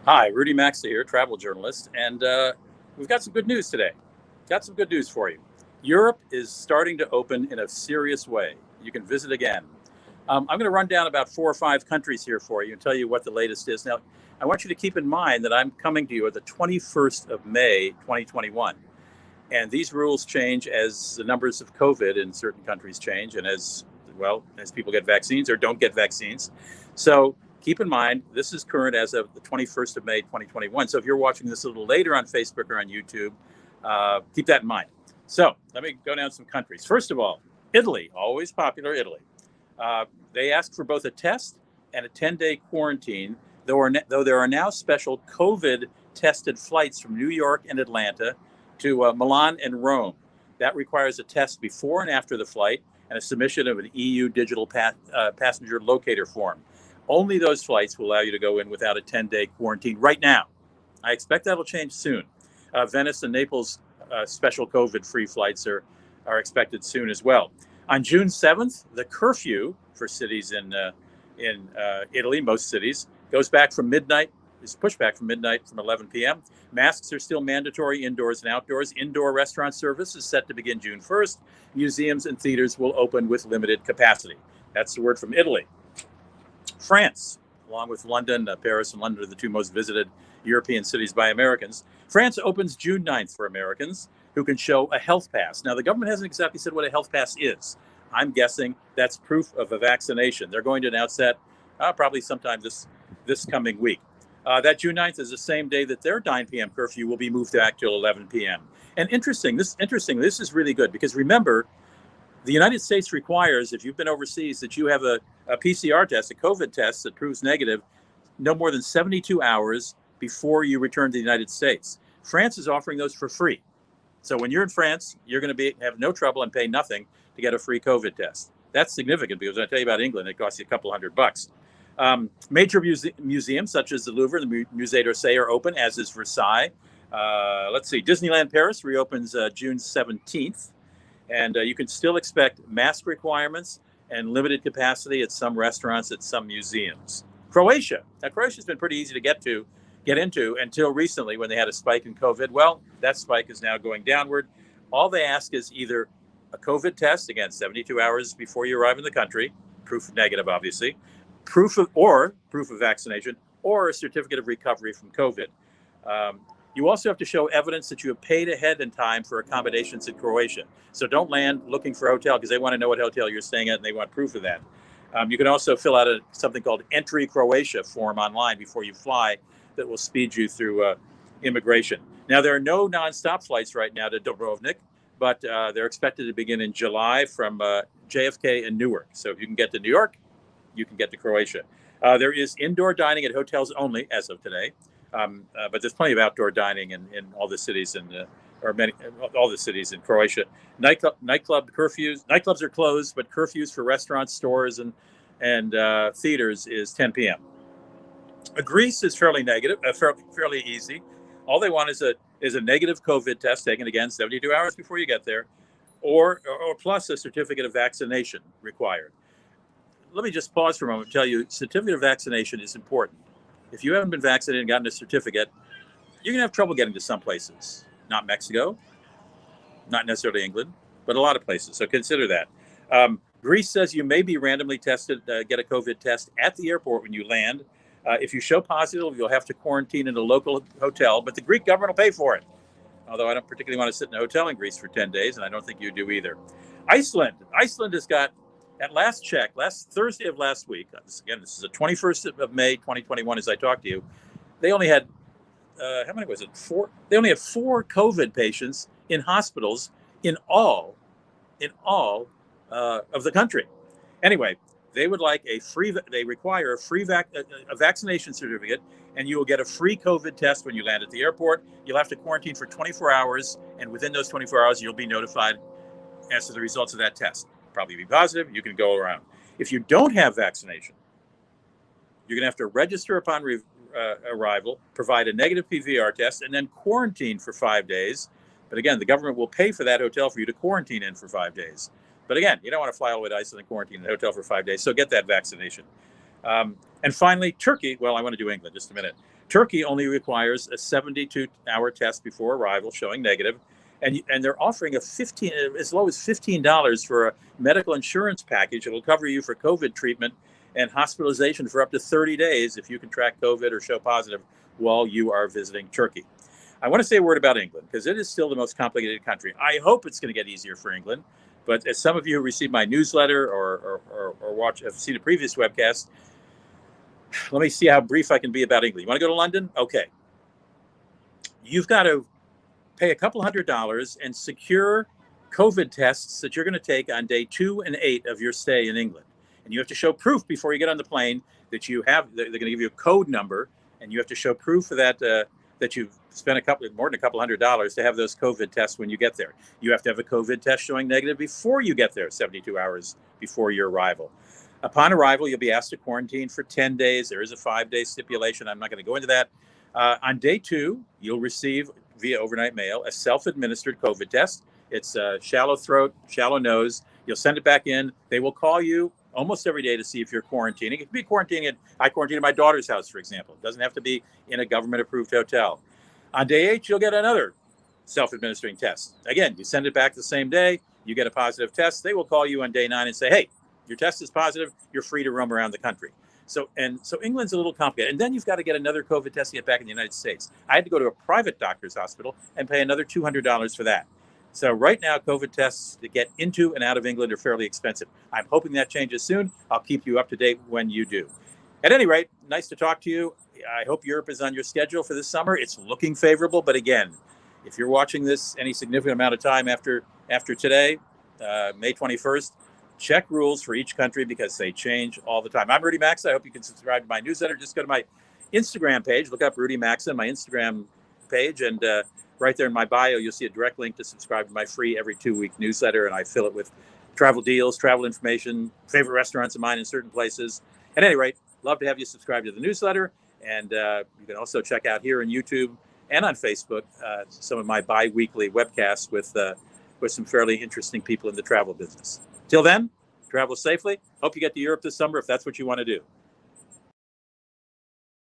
Hi, Rudy Maxa here, travel journalist, and we've got some good news today. Got some good news for you. Europe is starting to open in a serious way. You can visit again. I'm going to run down about 4 or 5 countries here for you and tell you what the latest is. Now, I want you to keep in mind that I'm coming to you at the 21st of May, 2021. And these rules change as the numbers of COVID in certain countries change and as people get vaccines or don't get vaccines. So keep in mind, this is current as of the 21st of May, 2021. So if you're watching this a little later on Facebook or on YouTube, keep that in mind. So let me go down some countries. First of all, Italy, always popular, Italy. They ask for both a test and a 10-day quarantine, though there are now special COVID-tested flights from New York and Atlanta to Milan and Rome. That requires a test before and after the flight and a submission of an EU digital passenger locator form. Only those flights will allow you to go in without a 10-day quarantine right now. I expect that'll change soon. Venice and Naples special COVID-free flights are expected soon as well. On June 7th, the curfew for cities in Italy, most cities, goes back from midnight. Is pushed back from midnight from 11 p.m. Masks are still mandatory indoors and outdoors. Indoor restaurant service is set to begin June 1st. Museums and theaters will open with limited capacity. That's the word from Italy. France, along with London, Paris and London are the two most visited European cities by Americans. France opens June 9th for Americans who can show a health pass. Now, the government hasn't exactly said what a health pass is. I'm guessing that's proof of a vaccination. They're going to announce that probably sometime this coming week. That June 9th is the same day that their 9 p.m. curfew will be moved back till 11 p.m. And this is really good because remember, the United States requires, if you've been overseas, that you have a PCR test, a COVID test that proves negative no more than 72 hours before you return to the United States. France is offering those for free. So when you're in France, you're going to have no trouble and pay nothing to get a free COVID test. That's significant because when I tell you about England, it costs you a couple $100. Major museums such as the Louvre and the Musée d'Orsay are open, as is Versailles. Disneyland Paris reopens June 17th. And you can still expect mask requirements and limited capacity at some restaurants, at some museums. Croatia. Now, Croatia's been pretty easy to get into until recently when they had a spike in COVID. Well, that spike is now going downward. All they ask is either a COVID test, again, 72 hours before you arrive in the country, proof negative, obviously, proof of vaccination, or a certificate of recovery from COVID. You also have to show evidence that you have paid ahead in time for accommodations in Croatia. So don't land looking for a hotel because they want to know what hotel you're staying at and they want proof of that. You can also fill out something called Entry Croatia form online before you fly that will speed you through immigration. Now, there are no nonstop flights right now to Dubrovnik, but they're expected to begin in July from JFK and Newark. So if you can get to New York, you can get to Croatia. There is indoor dining at hotels only as of today. But there's plenty of outdoor dining in all the cities all the cities in Croatia. Nightclub curfews. Nightclubs are closed, but curfews for restaurants, stores, and theaters is 10 p.m. Greece is fairly easy. All they want is a negative COVID test taken again 72 hours before you get there, or plus a certificate of vaccination required. Let me just pause for a moment and tell you, certificate of vaccination is important. If you haven't been vaccinated and gotten a certificate, you're going to have trouble getting to some places. Not Mexico, not necessarily England, but a lot of places. So consider that. Greece says you may be randomly tested, get a COVID test at the airport when you land. If you show positive, you'll have to quarantine in a local hotel, but the Greek government will pay for it. Although I don't particularly want to sit in a hotel in Greece for 10 days, and I don't think you do either. Iceland has got, at last check, last Thursday of last week, this is the 21st of May, 2021, as I talked to you, they only had, how many was it? 4? They only have 4 COVID patients in hospitals in all of the country. Anyway, they would like they require a vaccination certificate, and you will get a free COVID test when you land at the airport. You'll have to quarantine for 24 hours, and within those 24 hours, you'll be notified as to the results of that test. Probably be positive, you can go around. If you don't have vaccination, you're going to have to register upon arrival, provide a negative PCR test, and then quarantine for 5 days. But again, the government will pay for that hotel for you to quarantine in for 5 days. But again, you don't want to fly all the way to Iceland and quarantine in a hotel for 5 days, so get that vaccination. And finally, Turkey. Well, I want to do England just a minute. Turkey only requires a 72-hour test before arrival showing negative, and they're offering as low as $15 for a medical insurance package that will cover you for COVID treatment and hospitalization for up to 30 days if you contract COVID or show positive while you are visiting Turkey. I want to say a word about England because it is still the most complicated country. I hope it's going to get easier for England, but as some of you who received my newsletter or have seen a previous webcast, let me see how brief I can be about England. You want to go to London? Okay. You've got to pay a couple $100 and secure COVID tests that you're going to take on day 2 and 8 of your stay in England. And you have to show proof before you get on the plane that you have, they're going to give you a code number, and you have to show proof of that, that you've spent more than a couple $100 to have those COVID tests when you get there. You have to have a COVID test showing negative before you get there, 72 hours before your arrival. Upon arrival, you'll be asked to quarantine for 10 days. There is a 5-day stipulation. I'm not going to go into that. On day 2, you'll receive via overnight mail a self-administered COVID test. It's shallow throat, shallow nose. You'll send it back in. They will call you almost every day to see if you're quarantining. It could be quarantining I quarantine at my daughter's house, for example. It doesn't have to be in a government-approved hotel. On day 8, you'll get another self-administering test. Again, you send it back the same day. You get a positive test. They will call you on day 9 and say, hey, your test is positive. You're free to roam around the country. So England's a little complicated. And then you've got to get another COVID test to get back in the United States. I had to go to a private doctor's hospital and pay another $200 for that. So right now, COVID tests to get into and out of England are fairly expensive. I'm hoping that changes soon. I'll keep you up to date when you do. At any rate, nice to talk to you. I hope Europe is on your schedule for this summer. It's looking favorable. But again, if you're watching this any significant amount of time after today, May 21st, check rules for each country because they change all the time. I'm Rudy Maxa. I hope you can subscribe to my newsletter. Just go to my Instagram page. Look up Rudy Maxa, my Instagram page, and right there in my bio, you'll see a direct link to subscribe to my free every 2-week newsletter, and I fill it with travel deals, travel information, favorite restaurants of mine in certain places. At any rate, love to have you subscribe to the newsletter, and you can also check out here on YouTube and on Facebook some of my bi-weekly webcasts with some fairly interesting people in the travel business. Till then, travel safely. Hope you get to Europe this summer if that's what you want to do.